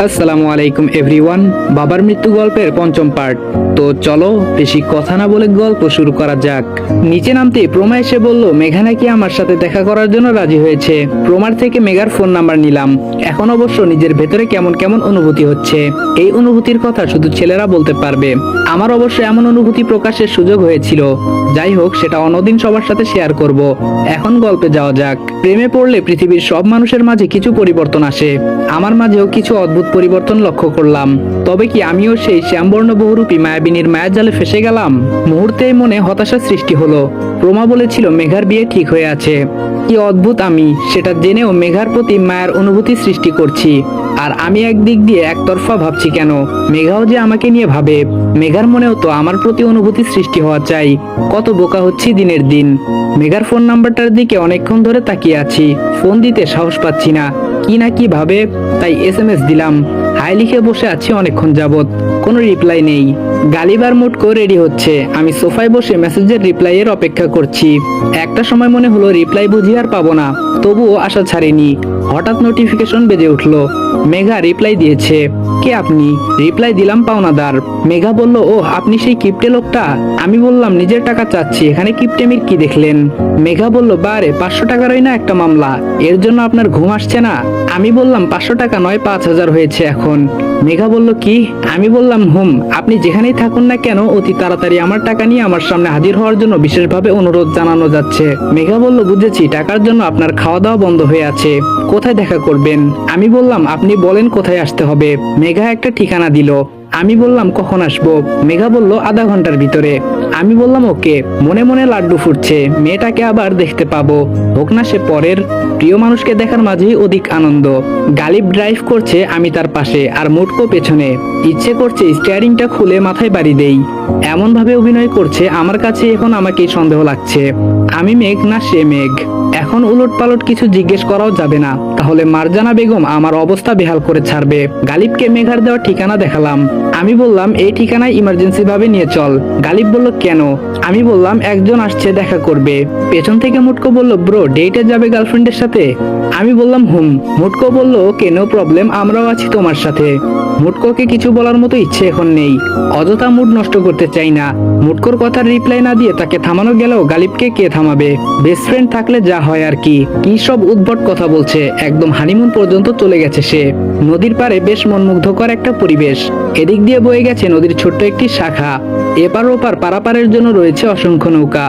আসসালামু আলাইকুম এভরিওয়ান। বাবার মৃত্যু গল্পের পঞ্চম পার্ট। তো চলো বেশি কথা না বলে গল্প শুরু করা যাক। নিচে নামতে প্রমা এসে বলল মেঘা নাকি আমার সাথে দেখা করার জন্য রাজি হয়েছে। প্রমার থেকে মেঘার ফোন নাম্বার নিলাম। এখন অবশ্য নিজের ভেতরে কেমন কেমন অনুভূতি হচ্ছে। এই অনুভূতির কথা শুধু ছেলেরা বলতে পারবে। আমার অবশ্য এমন অনুভূতি প্রকাশের সুযোগ হয়েছিল। যাই হোক, সেটা অন্যদিন সবার সাথে শেয়ার করব। এখন গল্পে যাওয়া যাক। প্রেমে পড়লে পৃথিবীর সব মানুষের মাঝে কিছু পরিবর্তন আসে। আমার মাঝেও কিছু অদ্ভুত পরিবর্তন লক্ষ্য করলাম। তবে কি আমিও সেই শ্যামবর্ণ বহুরূপী মায়াবিনীর মায়াজালে ফেসে গেলাম? মুহূর্তেই মনে হতাশা সৃষ্টি হলো। প্রমা বলেছিল মেঘার বিয়ে ঠিক হয়ে আছে। কি অদ্ভুত, আমি সেটা জেনেও মেঘার প্রতি মায়ের অনুভূতি সৃষ্টি করছি। আর আমি একদিক দিয়ে একতরফা ভাবছি কেন? মেঘাও যে আমাকে নিয়ে ভাবে। মেঘার মনেও তো আমার প্রতি অনুভূতি সৃষ্টি হওয়া চাই। কত বোকা হচ্ছি দিনের দিন। মেঘার ফোন নাম্বারটার দিকে অনেকক্ষণ ধরে তাকিয়ে আছি। ফোন দিতে সাহস পাচ্ছি না। কি না কি ভাবে, তাই SMS দিলাম। হাই লিখে বসে আছি অনেকক্ষণ যাবত, কোনো রিপ্লাই নেই। গালিবার মুটকো রেডি হচ্ছে। আমি সোফায় বসে মেসেজের রিপ্লাইয়ের অপেক্ষা করছি। একটা সময় মনে হলো রিপ্লাই বুঝি আর পাবো না, তবুও আশা ছাড়িনি। হঠাৎ নোটিফিকেশন বেজে উঠলো। মেঘা রিপ্লাই দিয়েছে। কে আপনি? রিপ্লাই দিলাম পাওনাদার। মেঘা বলল, ও আপনি সেই কিপটে লোকটা। আমি বললাম নিজের টাকা চাচ্ছি, এখানে কিপটেমির কি দেখলেন? মেঘা বলল, বারে 500 টাকারই না একটা মামলা, এর জন্য আপনার ঘুম আসছে না? আমি বললাম 500 টাকা নয়, 5000 হয়েছে এখন। মেঘা বলল, কি? আমি বললাম আপনি যেখানেই থাকুন না কেন অতি তাড়াতাড়ি আমার টাকা নিয়ে আমার সামনে হাজির হওয়ার জন্য বিশেষভাবে অনুরোধ জানানো যাচ্ছে। মেঘা বলল, বুঝেছি, টাকার জন্য আপনার খাওয়া দাওয়া বন্ধ হয়ে আছে। কোথায় দেখা করবেন? আমি বললাম আপনি বলেন কোথায় আসতে হবে। মেঘা একটা ঠিকানা দিল। আমি বললাম কখন আসবো? মেঘা বলল আধা ঘন্টার ভিতরে। আমি বললাম ওকে। মনে মনে লাড্ডু ফুটছে, মেয়েটাকে আবার দেখতে পাবো। হোক না সে পরের। প্রিয় মানুষকে দেখার মাঝেই অধিক আনন্দ। গালিব ড্রাইভ করছে, আমি তার পাশে, আর মুটকো পেছনে। ইচ্ছে করছে স্টিয়ারিংটা খুলে মাথায় বাড়ি দেই। এমন ভাবে অভিনয় করছে আমার কাছে এখন আমাকেই সন্দেহ লাগছে। আমি মেঘ না সে মেঘ। এখন উলট পালট কিছু জিজ্ঞেস করাও যাবে না, তাহলে মারজানা বেগম আমার অবস্থা বেহাল করে ছাড়বে। গালিবকে মেঘার দেওয়া ঠিকানা দেখালাম। আমি বললাম এই ঠিকানায় ইমার্জেন্সি ভাবে নিয়ে চল। গালিব বলল, কেন? আমি বললাম একজন আসছে দেখা করবে। পেছন থেকে মুটকো বলল, ব্রো ডেটে যাবে গার্লফ্রেন্ডের সাথে? আমি বললাম মুটকো বলল, ওকে নো প্রবলেম, আমরাও আছি তোমার সাথে। মুটকোকে কিছু বলার মতো ইচ্ছে এখন নেই। অযথা মুড নষ্ট করতে চাই না। মুটকোর কথার রিপ্লাই না দিয়ে তাকে থামানো গেলেও গালিবকে কে থামাবে? বেস্ট ফ্রেন্ড থাকলে যা হয় আর কি। কি সব উদ্ভট কথা বলছে, একদম হানিমুন পর্যন্ত চলে গেছে সে। নদীর পাড়ে বেশ মনমুগ্ধকর একটা পরিবেশ। এদিক দিয়ে বয়ে গেছে নদীর ছোট্ট একটি শাখা। এপার ওপার পারাপারের জন্য রয়েছে অসংখ্য নৌকা।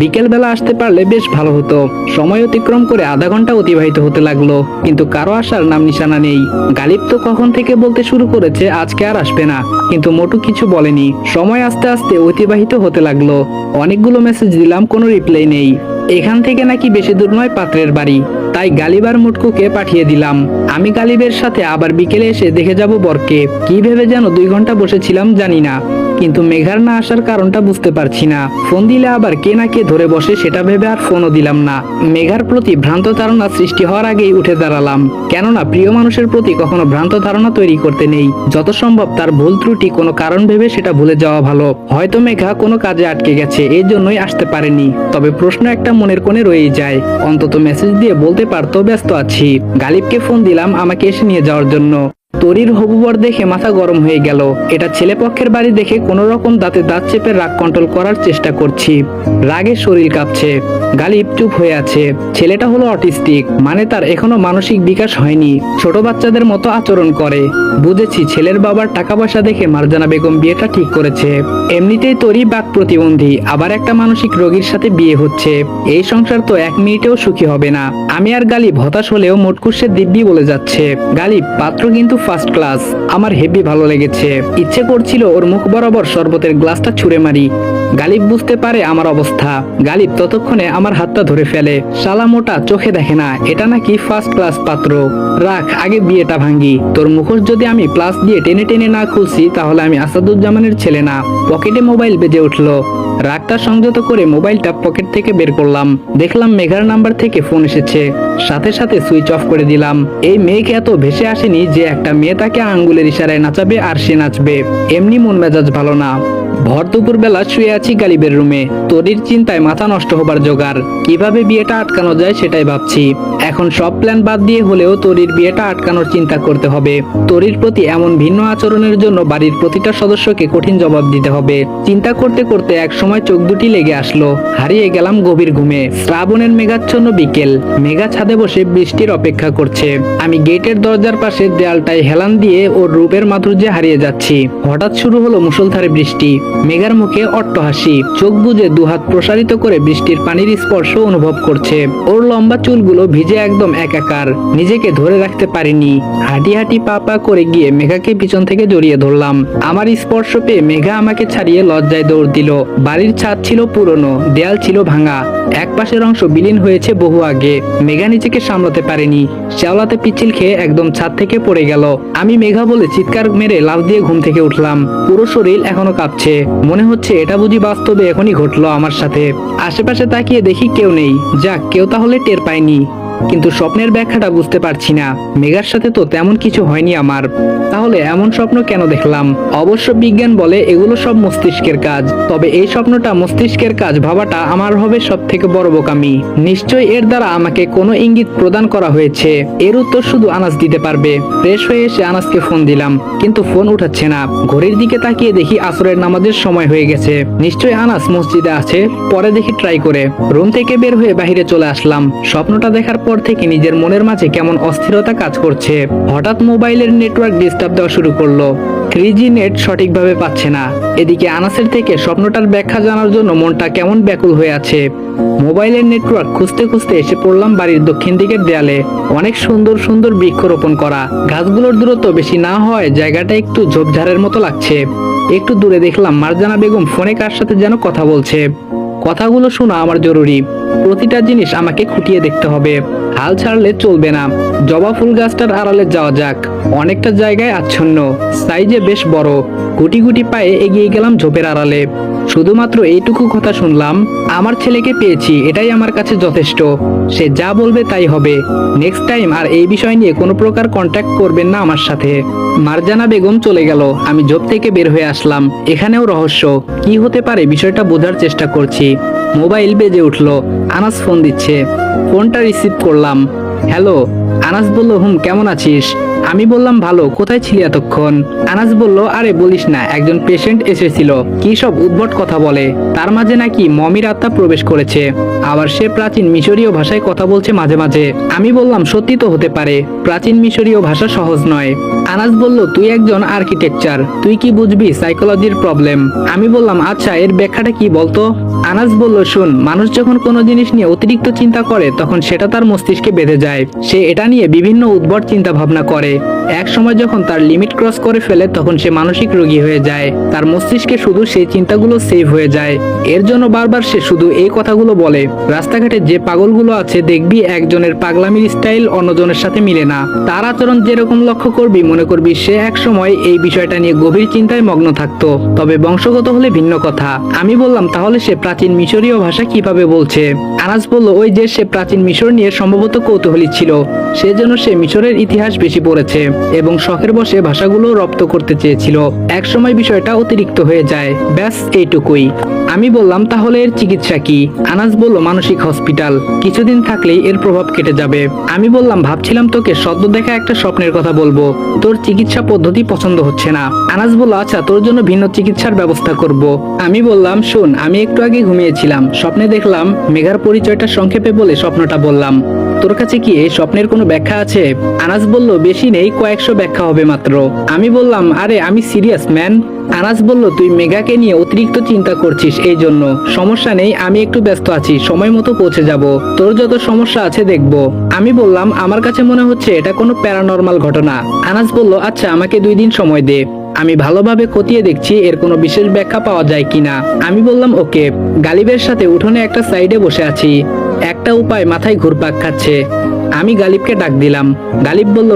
বিকেল বেলা আসতে পারলে বেশ ভালো হতো। সময় অতিক্রম করে আধা ঘন্টা অতিবাহিত হতে লাগলো, কিন্তু কারো আসার নাম নিশানা নেই। গালিব তো কখন থেকে বলতে শুরু করেছে আজকে আর আসবে না, কিন্তু মোটু কিছু বলেনি। সময় আস্তে আস্তে অতিবাহিত হতে লাগলো। অনেকগুলো মেসেজ দিলাম, কোনো রিপ্লাই নেই। এখান থেকে নাকি বেশি দূর নয় পাত্রের বাড়ি, তাই গালিবার মুটকুকে পাঠিয়ে দিলাম। আমি গালিবের সাথে আবার বিকেলে এসে দেখে যাব বরকে। কি ভেবে যেন 2 ঘন্টা বসেছিলাম জানি না, কিন্তু মেঘার না আসার কারণটা বুঝতে পারছি না। ফোন দিলে আবার কে না কে ধরে বসে সেটা ভেবে আর ফোনও দিলাম না। মেঘার প্রতি ভ্রান্ত ধারণা সৃষ্টি হওয়ার আগেই উঠে দাঁড়ালাম। কেননা প্রিয় মানুষের প্রতি কখনো ভ্রান্ত ধারণা তৈরি করতে নেই। যত সম্ভব তার ভুল ত্রুটি কোনো কারণ ভেবে সেটা ভুলে যাওয়া ভালো। হয়তো মেঘা কোনো কাজে আটকে গেছে, এই জন্যই আসতে পারেনি। তবে প্রশ্ন একটা মনের কোণে রয়েই যায়। অন্তত মেসেজ দিয়ে বলতে পারতো ব্যস্ত আছি। গালিবকে ফোন দিলাম আমাকে এসে নিয়ে যাওয়ার জন্য। তরির হবুবর দেখে মাথা গরম হয়ে গেল। এটা ছেলেপক্ষের বাড়ি দেখে কোনো রকম দাঁতে দাঁত চেপে রাগ কন্ট্রোল করার চেষ্টা করছি। রাগে শরীর কাঁপছে। গালিব চুপ হয়ে আছে। ছেলেটা হলো অটিস্টিক, মানে তার এখনো মানসিক বিকাশ হয়নি। ছোট বাচ্চাদের মতো আচরণ করে। বুঝেছি, ছেলের বাবার টাকা পয়সা দেখে মারজানা বেগম বিয়েটা ঠিক করেছে। এমনিতেই তরি বাক প্রতিবন্ধী, আবার একটা মানসিক রোগীর সাথে বিয়ে হচ্ছে। এই সংসার তো 1 মিনিটেও সুখী হবে না। আমি আর গালিব হতাশ হলেও মোটকুসে দিব্যি বলে যাচ্ছে। গালিব পাত্র কিন্তু ফার্স্ট ক্লাস, আমার হেভি ভালো লেগেছে। ইচ্ছে করছিল ওর মুখ বরাবর শরবতের গ্লাসটা ছুঁড়ে মারি। গালিব বুঝতে পারে আমার অবস্থা। গালিব ততক্ষণে আমার হাতটা ধরে ফেলে। শালা মোটা চোখে দেখে না এটা নাকি ফার্স্ট ক্লাস পাত্র। রাখ, আগে বিয়েটা ভাঙ্গি। তোর মুখোশ যদি আমি প্লাস দিয়ে টেনে টেনে না খুলছি তাহলে আমি আসাদুজ্জামানের ছেলে না। পকেটে মোবাইল বেজে উঠলো। রাগটা সংযত করে মোবাইলটা পকেট থেকে বের করলাম। দেখলাম মেঘার নাম্বার থেকে ফোন এসেছে। সাথে সাথে সুইচ অফ করে দিলাম। এই মেঘ এত ভেসে আসেনি যে একটা মেয়ে তাকে আঙ্গুলের ইশারায় নাচাবে আর সে নাচবে। এমনি মন মেজাজ ভালো না। ভর দুপুর বেলা শুয়ে আছি গালিবের রুমে। তরির চিন্তায় মাথা নষ্ট হবার জোগাড়। কিভাবে বিয়েটা আটকানো যায় সেটাই ভাবছি। এখন সব প্ল্যান বাদ দিয়ে হলেও তরির বিয়েটা আটকানোর চিন্তা করতে হবে। তরির প্রতি এমন ভিন্ন আচরণের জন্য বাড়ির প্রতিটা সদস্যকে কঠিন জবাব দিতে হবে। চিন্তা করতে করতে এক সময় চোখ দুটি লেগে আসলো। হারিয়ে গেলাম গভীর ঘুমে। শ্রাবণের মেঘাচ্ছন্ন বিকেল। মেঘা ছাদে বসে বৃষ্টির অপেক্ষা করছে। আমি গেটের দরজার পাশে দেয়ালটায় হেলান দিয়ে ওর রূপের মাধুর্যে হারিয়ে যাচ্ছি। হঠাৎ শুরু হলো মুষলধারে বৃষ্টি। মেঘার মুখে অট্ট হাসি। চোখ বুজে দুহাত প্রসারিত করে বৃষ্টির পানির স্পর্শ অনুভব করছে। ওর লম্বা চুলগুলো ভিজে একদম একাকার। নিজেকে ধরে রাখতে পারিনি। হাঁটি হাঁটি পা পা করে গিয়ে মেঘাকে পিছন থেকে জড়িয়ে ধরলাম। আমার স্পর্শ পেয়ে মেঘা আমাকে ছাড়িয়ে লজ্জায় দৌড় দিল। বাড়ির ছাদ ছিল পুরনো, দেয়াল ছিল ভাঙা। এক পাশের অংশ বিলীন হয়েছে বহু আগে। মেঘা নিজেকে সামলাতে পারেনি। শ্যাওলাতে পিচ্ছিল খেয়ে একদম ছাদ থেকে পড়ে গেল। আমি মেঘা বলে চিৎকার মেরে লাফ দিয়ে ঘুম থেকে উঠলাম। পুরো শরীর এখনো কাঁপছে। মনে হচ্ছে এটা বুঝি বাস্তবে এখনই ঘটলো আমার সাথে। আশেপাশে তাকিয়ে দেখি কেউ নেই। যাক, কেউ তাহলে টের পায়নি। কিন্তু স্বপ্নের ব্যাখ্যাটা বুঝতে পারছি না। মেঘার সাথে তো তেমন কিছু হয়নি আমার। তাহলে এমন স্বপ্ন কেন দেখলাম? অবশ্য বিজ্ঞান বলে এগুলো সব মস্তিষ্কের কাজ। তবে এই স্বপ্নটা মস্তিষ্কের কাজ ভাবাটা আমার হবে সব থেকে বড় বোকামি। নিশ্চয়ই এর দ্বারা আমাকে কোনো ইঙ্গিত প্রদান করা হয়েছে। এর উত্তর শুধু আনাস দিতে পারবে। ফ্রেশ হয়ে এসে আনাসকে ফোন দিলাম, কিন্তু ফোন উঠাচ্ছে না। ঘড়ির দিকে তাকিয়ে দেখি আসরের নামাজের সময় হয়ে গেছে। নিশ্চয়ই আনাস মসজিদে আছে। পরে দেখি ট্রাই করে। রুম থেকে বের হয়ে বাইরে চলে আসলাম। স্বপ্নটা দেখার পর থেকে নিজের মনের মাঝে কেমন অস্থিরতা কাজ করছে। হঠাৎ মোবাইলের নেটওয়ার্ক ডিস্টার্ব দেওয়া শুরু করলো। 3G নেট সঠিকভাবে পাচ্ছে না। এদিকে আনাসের থেকে স্বপ্নটার ব্যাখ্যা জানার জন্য মনটা কেমন ব্যাকুল হয়ে আছে। মোবাইলের নেটওয়ার্ক খুঁজতে খুঁজতে এসে পড়লাম বাড়ির দক্ষিণ দিকের দেয়ালে। অনেক সুন্দর সুন্দর বৃক্ষরোপণ করা। গাছগুলোর দূরত্ব বেশি না হয় জায়গাটা একটু ঝোপঝাড়ের মতো লাগছে। একটু দূরে দেখলাম মারজানা বেগম ফোনে কার সাথে যেন কথা বলছে। কথাগুলো শোনা আমার জরুরি। প্রতিটা জিনিস আমাকে খুঁটিয়ে দেখতে হবে। হাল ছাড়লে চলবে না। জবা ফুল গাছটার আড়ালে যাওয়া যাক। অনেকটা জায়গায় আচ্ছন্ন, সাইজে বেশ বড়। গুটি গুটি পায়ে এগিয়ে গেলাম ঝোপের আড়ালে। শুধুমাত্র এইটুকু কথা শুনলাম, আমার ছেলেকে পেয়েছি, এটাই আমার কাছে যথেষ্ট। সে যা বলবে তাই হবে। নেক্সট টাইম আর এই বিষয় নিয়ে কোনো প্রকার কন্ট্যাক্ট করবেন না আমার সাথে। মারজানা বেগম চলে গেল। আমি ঝোপ থেকে বের হয়ে আসলাম। এখানেও রহস্য। কি হতে পারে বিষয়টা বোঝার চেষ্টা করছি। মোবাইল বেজে উঠলো। আনাস ফোন দিচ্ছে। ফোনটা রিসিভ করলাম। হ্যালো। আনাস বলল, কেমন আছিস? আমি বললাম ভালো। কোথায় ছিলি এতক্ষণ? আনাস বলল, আরে বলিস না, একজন পেশেন্ট এসেছিল। কি সব উদ্ভট কথা বলে। তার মাঝে নাকি মমির আত্মা প্রবেশ করেছে। আবার সে প্রাচীন মিশরীয় ভাষায় কথা বলছে মাঝে মাঝে। আমি বললাম সত্যি তো হতে পারে। প্রাচীন মিশরীয় ভাষা সহজ নয়। আনাস বলল, তুই একজন আর্কিটেকচার, তুই কি বুঝবি সাইকোলজির প্রবলেম? আমি বললাম, আচ্ছা এর ব্যাখ্যাটা কি বলতো? আনাস বলল, শুন, মানুষ যখন কোনো জিনিস নিয়ে অতিরিক্ত চিন্তা করে তখন সেটা তার মস্তিষ্কে বেঁধে যায়। সে এটা নিয়ে বিভিন্ন উদ্ভট চিন্তা ভাবনা করে। এক সময় যখন তার লিমিট ক্রস করে ফেলে তখন সে মানসিক রোগী হয়ে যায়। তার মস্তিষ্কে শুধু সেই চিন্তাগুলো সেভ হয়ে যায়। এর জন্য বারবার সে শুধু এই কথাগুলো বলে। রাস্তাঘাটে যে পাগলগুলো আছে দেখবি একজনের পাগলামির স্টাইল অন্যজনের সাথে মিলে না। তার আচরণ যেরকম লক্ষ্য করবি মনে করবি সে এক সময় এই বিষয়টা নিয়ে গভীর চিন্তায় মগ্ন থাকতো। তবে বংশগত হলে ভিন্ন কথা। আমি বললাম, তাহলে সে প্রাচীন মিশরীয় ভাষা কিভাবে বলছে? আনাস বলল, ওই যে সে প্রাচীন মিশর নিয়ে সম্ভবত কৌতূহলী ছিল, সেজন্য সে মিশরের ইতিহাস বেশি পড়েছে এবং শখের বসে ভাষাগুলো রপ্ত করতে চেয়েছিল। এক সময় বিষয়টা অতিরিক্ত হয়ে যায়। ব্যাস এইটুকুই। আমি বললাম, তাহলে এর চিকিৎসা কি? আনাস বলল, মানসিক হসপিটাল। কিছুদিন থাকলেই এর প্রভাব কেটে যাবে। আমি বললাম, ভাবছিলাম তোকে সদ্য দেখা একটা স্বপ্নের কথা বলবো। তোর চিকিৎসা পদ্ধতি পছন্দ হচ্ছে না। আনাস বলল, আচ্ছা তোর জন্য ভিন্ন চিকিৎসার ব্যবস্থা করব। আমি বললাম, শোন, আমি একটু আগে ঘুমিয়েছিলাম, স্বপ্নে দেখলাম মেঘার পরিচয়টা সংক্ষেপে বলে স্বপ্নটা বললাম। তোর কাছে কি এই স্বপ্নের কোনো ব্যাখ্যা আছে? আনাস বলল, বেশি নেই, কয়েকশো ব্যাখ্যা হবে মাত্র। আমি বললাম, আরে আমি সিরিয়াস ম্যান। আনাস বলল, তুই মেঘাকে নিয়ে অতিরিক্ত চিন্তা করছিস, এই জন্য। সমস্যা নেই, আমি একটু ব্যস্ত আছি, সময় মতো পৌঁছে যাব। তোর যত সমস্যা আছে দেখব। আমি বললাম, আমার কাছে মনে হচ্ছে এটা কোনো প্যারানর্মাল ঘটনা। আনাস বলল, আচ্ছা আমাকে 2 দিন সময় দে, আমি ভালোভাবে খতিয়ে দেখছি এর কোনো বিশেষ ব্যাখ্যা পাওয়া যায় কিনা। আমি বললাম, ওকে। গালিবের সাথে উঠোনে একটা সাইডে বসে আছি। একটা উপায় মাথায় ঘুরপাক খাচ্ছে। আমি গালিবকে ডাক দিলাম। গালিব বলল,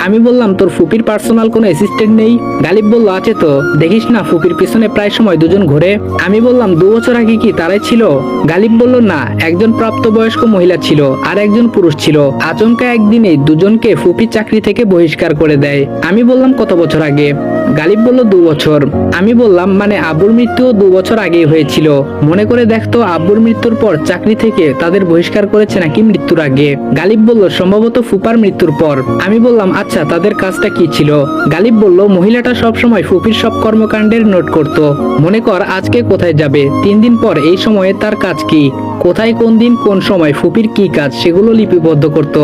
আমি বললাম তোর ফুপির পার্সোনাল কোনো অ্যাসিস্ট্যান্ট নেই? গালিব বলল আছে তো, দেখিস না ফুপির পিছনে প্রায় সময় দুজন ঘোরে। আমি বললাম 2 বছর আগে কি তারাই ছিল? গালিব বলল না, একজন প্রাপ্তবয়স্ক মহিলা ছিল আর একজন পুরুষ ছিল। আচমকা একদিনে দুজনকে ফুপি চাকরি থেকে বহিষ্কার করে দেয়। আমি বললাম কত বছর আগে? গালিব বলল 2 বছর। আমি বললাম মানে আব্বুর মৃত্যুও 2 বছর আগেই হয়েছিল। মনে করে দেখতো আব্বুর মৃত্যুর পর চাকরি থেকে তাদের বহিষ্কার করেছে নাকি মৃত্যুর আগে? গালিব বলল সম্ভবত ফুপার মৃত্যুর পর। আমি বললাম আচ্ছা তাদের কাজটা কি ছিল? গালিব বলল মহিলাটা সবসময় ফুপির সব কর্মকাণ্ডের নোট করত। মনে কর আজকে কোথায় যাবে, 3 দিন পর এই সময়ে তার কাজ কি, কোথায় কোন দিন কোন সময় ফুপির কি কাজ সেগুলো লিপিবদ্ধ করত।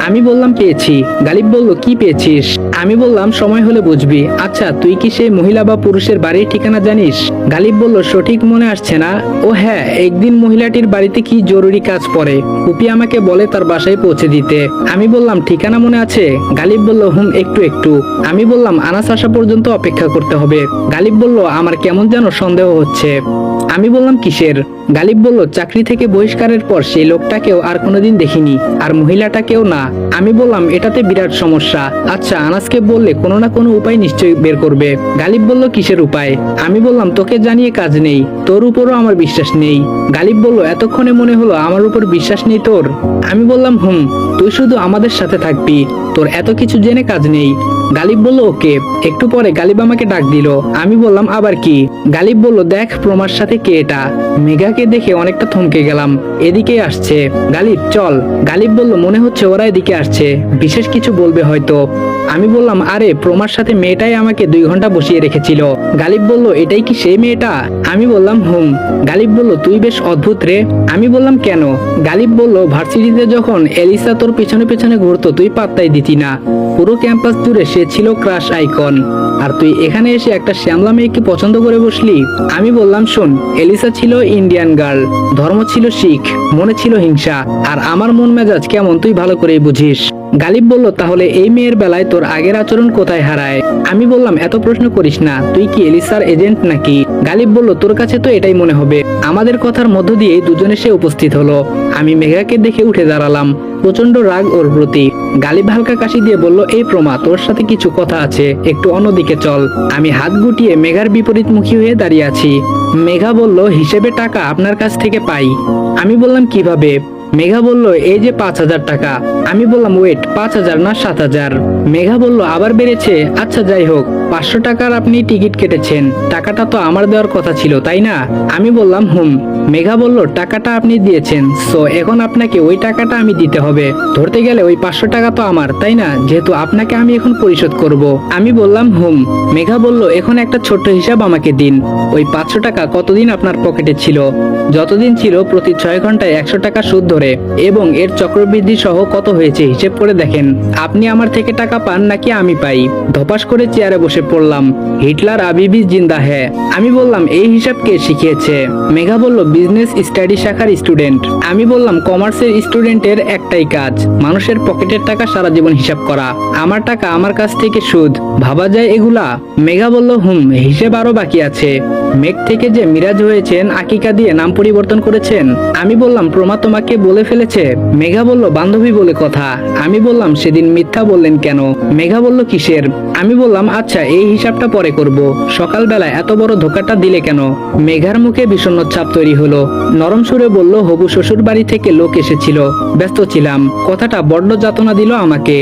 আমি বললাম পেয়েছি। গালিব বলল কি পেয়েছিস? আমি বললাম সময় হলে বুঝবি। আচ্ছা তুই কি সেই মহিলা বা পুরুষের বাড়ির ঠিকানা জানিস? গালিব বলল সঠিক মনে আসছে না। ও হ্যাঁ, একদিন মহিলাটির বাড়িতে কি জরুরি কাজ পড়ে, ফুপি আমাকে বলে তার বাসায় পৌঁছে দিতে। আমি বললাম ঠিকানা মনে আছে? গালিব বলল হুম একটু একটু। আমি বললাম আনাস আসা পর্যন্ত অপেক্ষা করতে হবে। গালিব বলল আমার কেমন যেন সন্দেহ হচ্ছে। আমি বললাম কিসের? গালিব বলল চাকরি থেকে বহিষ্কারের পর সেই লোকটাকেও আর কোনোদিন দেখিনি, আর মহিলাটাকেও না। আমি বললাম এটাতে বিরাট সমস্যা। আচ্ছা আনাসকে বললে কোনো না কোনো উপায় নিশ্চয়ই বের করবে। গালিব বলল কিসের উপায়? আমি বললাম তোকে জানিয়ে কাজ নেই, তোর উপরও আমার বিশ্বাস নেই। গালিব বলল এতক্ষণে মনে হলো আমার উপর বিশ্বাস নেই তোর? আমি বললাম হুম, তুই শুধু আমাদের সাথে থাকবি, তোর এত কিছু জেনে কাজ নেই। গালিব বলল ওকে। একটু পরে গালিব আমাকে ডাক দিল। আমি বললাম আবার কি? গালিব বলল দেখ প্রমার সাথে কে এটা। মেঘাকে দেখে অনেকটা থমকে গেলাম। এদিকেই আসছে। গালিব চল। গালিব বলল মনে হচ্ছে ওরা এদিকে আসছে, বিশেষ কিছু বলবে হয়তো। আমি বললাম আরে প্রমার সাথে মেয়েটাই আমাকে 2 ঘন্টা বসিয়ে রেখেছিল। গালিব বলল এটাই কি সেই মেয়েটা? আমি বললাম হুম। গালিব বলল তুই বেশ অদ্ভুত রে। আমি বললাম কেন? গালিব বলল ভার্সিটিতে যখন এলিসা তোর পেছনে পেছনে ঘুরতো তুই পাত্তাই দিতি না, পুরো ক্যাম্পাস জুড়ে সে ছিল ক্রাশ আইকন, আর তুই এখানে এসে একটা শ্যামলা মেয়েকে পছন্দ করে বসলি। আমি বললাম শোন, এলিসা ছিল ইন্ডিয়ান গার্ল, ধর্ম ছিল শিখ, মনে ছিল হিংসা, আর আমার মন মেজাজ কেমন তুই ভালো করেই বুঝিস। গালিব বলল তাহলে এই মেয়ের বেলায় তোর আগের আচরণ কোথায় হারায়? আমি বললাম এত প্রশ্ন করিস না, তুই কি এলিসার এজেন্ট নাকি? গালিব বলল তোর কাছে তো এটাই মনে হবে। আমাদের কথার মধ্য দিয়ে দুজনে সে উপস্থিত হলো। আমি মেঘাকে দেখে উঠে দাঁড়ালাম, প্রচন্ড রাগ ওর প্রতি। গালিব হালকা কাশি দিয়ে বলল এই প্রমা, তোর সাথে কিছু কথা আছে, একটু অন্যদিকে চল। আমি হাত গুটিয়ে মেঘার বিপরীতমুখী হয়ে দাঁড়িয়ে আছি। মেঘা বলল হিসেবে টাকা আপনার কাছ থেকে পাই। আমি বললাম কিভাবে? মেঘা বলল এই যে 5,000 টাকা। আমি বললাম ওয়েট, 5,000 না 7,000? মেঘা বলল আবার বেড়েছে। আচ্ছা যাই হোক, 500 টাকার আপনি টিকিট কেটেছেন, টাকাটা তো আমার দেওয়ার কথা ছিল তাই না? আমি বললাম হুম। মেঘা বলল টাকাটা আপনি দিয়েছেন, সো এখন আপনাকে ওই টাকাটা আমি দিতে হবে। ধরতে গেলে ওই 500 টাকা তো আমার তাই না, যেহেতু আপনাকে আমি এখন পরিশোধ করব। আমি বললাম হুম। মেঘা বলল এখন একটা ছোট্ট হিসাব আমাকে দিন, ওই 500 টাকা কতদিন আপনার পকেটে ছিল? যতদিন ছিল প্রতি 6 ঘন্টায় 100 টাকা সুদ ধরে, এবং এর চক্রবৃদ্ধি সহ কত হয়েছে হিসেব করে দেখেন। আপনি আমার থেকে টাকা পান নাকি আমি পাই? ধপাস করে চেয়ারে বসে পড়লাম। হিটলার আবিবি জিন্দা হ্যাঁ। আমি বললাম এই হিসাব কে শিখিয়েছে? মেঘা বলল বিজনেস স্টাডি শাখার স্টুডেন্ট। আমি বললাম কমার্সের স্টুডেন্টের একটাই কাজ, মানুষের পকেটের টাকা সারা জীবন হিসাব করা। আমার টাকা আমার কাছ থেকে সুদ, ভাবা যায় এগুলা? মেঘা বলল হুম, হিসেব আরো বাকি আছে। মেঘ থেকে যে মিরাজ হয়েছেন আকিকা দিয়ে নাম পরিবর্তন করেছেন। আমি বললাম প্রমা তোমাকে বলে ফেলেছে? মেঘা বলল বান্ধবী বলে কথা। আমি বললাম সেদিন মিথ্যা বললেন কেন? মেঘা বলল কিসের? আমি বললাম আচ্ছা এই হিসাবটা পরে করব, সকালবেলা এত বড় ধোকাটা দিলে কেন? মেঘার মুখে বিষণ্ণ ছাপ তৈরি হলো। নরম সুরে বলল হবু শ্বশুর বাড়ি থেকে লোক এসেছিল, ব্যস্ত ছিলাম। কথাটা বড্ড যাতনা দিল আমাকে,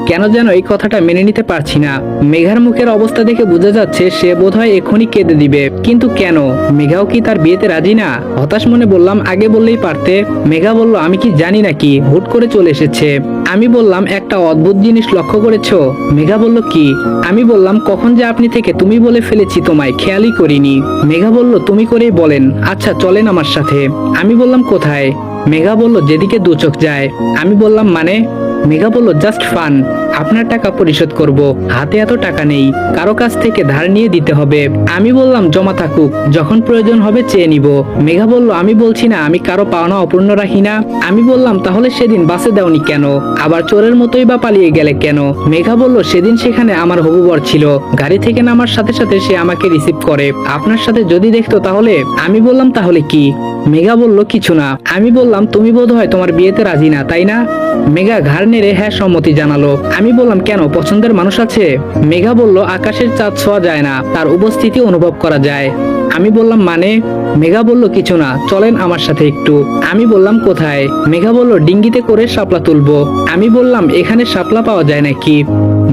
কেন যেন এই কথাটা মেনে নিতে পারছি না। মেঘার মুখের অবস্থা দেখে বোঝা যাচ্ছে সে বোধহয় এখনই কেঁদে দিবে, কিন্তু কেন? মেঘাও কি তার বিয়েতে রাজি না? হতাশ মনে বললাম আগে বললেই পারতে। মেঘা বলল আমি কি জানি নাকি, হুট করে চলে এসেছে। আমি বললাম একটা অদ্ভুত জিনিস লক্ষ্য করেছো? মেঘা বলল কি? আমি বললাম কখন যে আপনি থেকে তুমি বলে ফেলেছি তোমায় খেয়ালই করিনি। মেঘা বলল তুমি করেই বলেন। আচ্ছা চলেন আমার সাথে। আমি বললাম কোথায়? মেঘা বলল যেদিকে 2 চোখ যায়। আমি বললাম মানে? মেঘা বলল জাস্ট ফান, আপনার টাকা পরিশোধ করব, হাতে এত টাকা নেই, কারো কাছ থেকে ধার নিয়ে দিতে হবে। আমি বললাম জমা থাকুক, যখন প্রয়োজন হবে চেয়ে নিব। মেঘা বলল আমি বলছি না আমি কারো পাওনা অপূর্ণ রাখি না। আমি বললাম তাহলে সেদিন বাসে দাওনি কেন, আবার চোরের মতোই বা পালিয়ে গেলে কেন? মেঘা বলল সেদিন সেখানে আমার হবু বর ছিল, গাড়ি থেকে নামার সাথে সাথে সে আমাকে রিসিভ করে, আপনার সাথে যদি দেখতো তাহলে। আমি বললাম তাহলে কি? মেঘা বলল কিছু না। আমি বললাম তুমি বোধহয় তোমার বিয়েতে রাজি না তাই না? মেঘা ঘাড় নেড়ে হ্যাঁ সম্মতি জানালো। আমি বললাম, কেন, পছন্দের মানুষ আছে? মেঘা বলল, আকাশের চাঁদ ছোঁয়া যায় না, তার উপস্থিতি অনুভব করা যায়। আমি বললাম, মানে? মেঘা বলল, কিছু না, চলেন আমার সাথে একটু। আমি বললাম, কোথায়? মেঘা বলল, ডিঙ্গিতে করে শাপলা তুলবো। আমি বললাম, এখানে শাপলা পাওয়া যায় নাকি?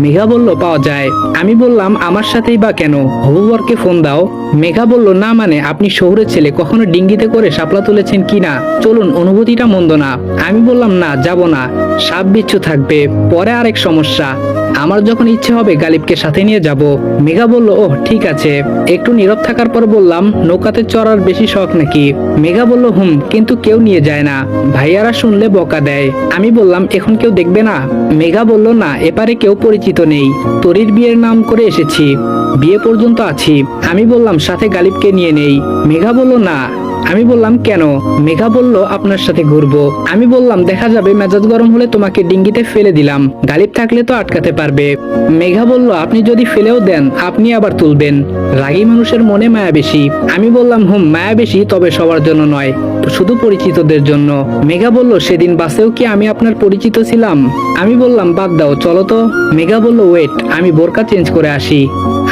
মেঘা বলল, পাওয়া যায়। আমি বললাম, আমার সাথেই বা কেন? হবু বরকে ফোন দাও। মেঘা বলল, না মানে, আপনি শহুরের ছেলে, কখনো ডিঙ্গিতে করে শাপলা তুলেছেন কি না? চলুন, অনুভূতিটা মন্দ না। আমি বললাম, না, যাব না, সাপ বিচ্ছু থাকবে, পরে আরেক সমস্যা। আমার যখন ইচ্ছে হবে গালিবকে সাথে নিয়ে যাব। মেঘা বলল, ওহ ঠিক আছে। একটু নীরব থাকার পর বললাম, নৌকাতে চড়ার বেশি শখ নাকি? মেঘা বলল, কিন্তু কেউ নিয়ে যায় না, ভাইয়ারা শুনলে বকা দেয়। আমি বললাম, এখন কেউ দেখবে না? মেঘা বলল, না, এপারে কেউ পরিচিত নেই, তোরির বিয়ের নাম করে এসেছি, বিয়ে পর্যন্ত আছি। আমি বললাম, সাথে গালিবকে নিয়ে নেই। মেঘা বলল, না। আমি বললাম, কেন? মেঘা বলল, আপনার সাথে ঘুরবো। আমি বললাম, দেখা যাবে, মেজাজ গরম হলে তোমাকে ডিঙ্গিতে ফেলে দিলাম, গালিব থাকলে তো আটকাতে পারবে। মেঘা বলল, আপনি যদি ফেলেও দেন, আপনি আবার তুলবেন, রাগী মানুষের মনে মায়া বেশি। আমি বললাম, মায়া বেশি, তবে সবার জন্য নয়, শুধু পরিচিতদের জন্য। মেঘা বলল, সেদিন বাসেও কি আমি আপনার পরিচিত ছিলাম? আমি বললাম, বাদ দাও, চলো তো। মেঘা বলল, ওয়েট, আমি বোরকা চেঞ্জ করে আসি।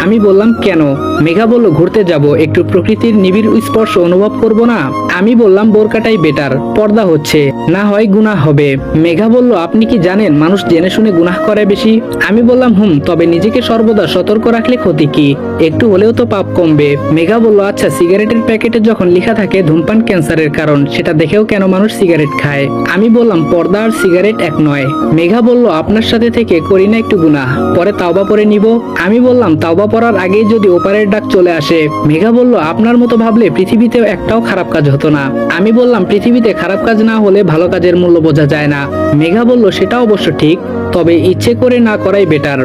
আমি বললাম, কেন? মেঘা বলল, ঘুরতে যাব, একটু প্রকৃতির নিবিড় স্পর্শ অনুভব করব না? আমি বললাম, বোরকাটাই বেটার, পর্দা হচ্ছে, না হয় গুনাহ হবে। মেঘা বলল, আপনি কি জানেন মানুষ জেনে শুনে গুনাহ করে বেশি? আমি বললাম, তবে নিজেকে সর্বদা সতর্ক রাখলে ক্ষতি কি? একটু হলেও তো পাপ কমবে। মেঘা বলল, আচ্ছা, সিগারেটের প্যাকেটে যখন লেখা থাকে ধূমপান ক্যান্সারের কারণ, সেটা দেখেও কেন মানুষ সিগারেট খায়? আমি বললাম, পর্দা আর সিগারেট এক নয়। মেঘা বলল, আপনার সাথে থেকে করি না একটু গুনাহ, পরে তাওবা পরে নিব। আমি বললাম, তাওবা পড়ার আগেই যদি ওপারের ডাক চলে আসে? মেঘা বলল, আপনার মতো ভাবলে পৃথিবীতেও একটাও খারাপ কাজ হতো না। আমি বললাম, পৃথিবীতে খারাপ কাজ না হলে ভালো কাজের মূল্য বোঝা যায় না। মেঘা বলল, সেটা অবশ্য ঠিক, তবে ইচ্ছে করে না করাই বেটার।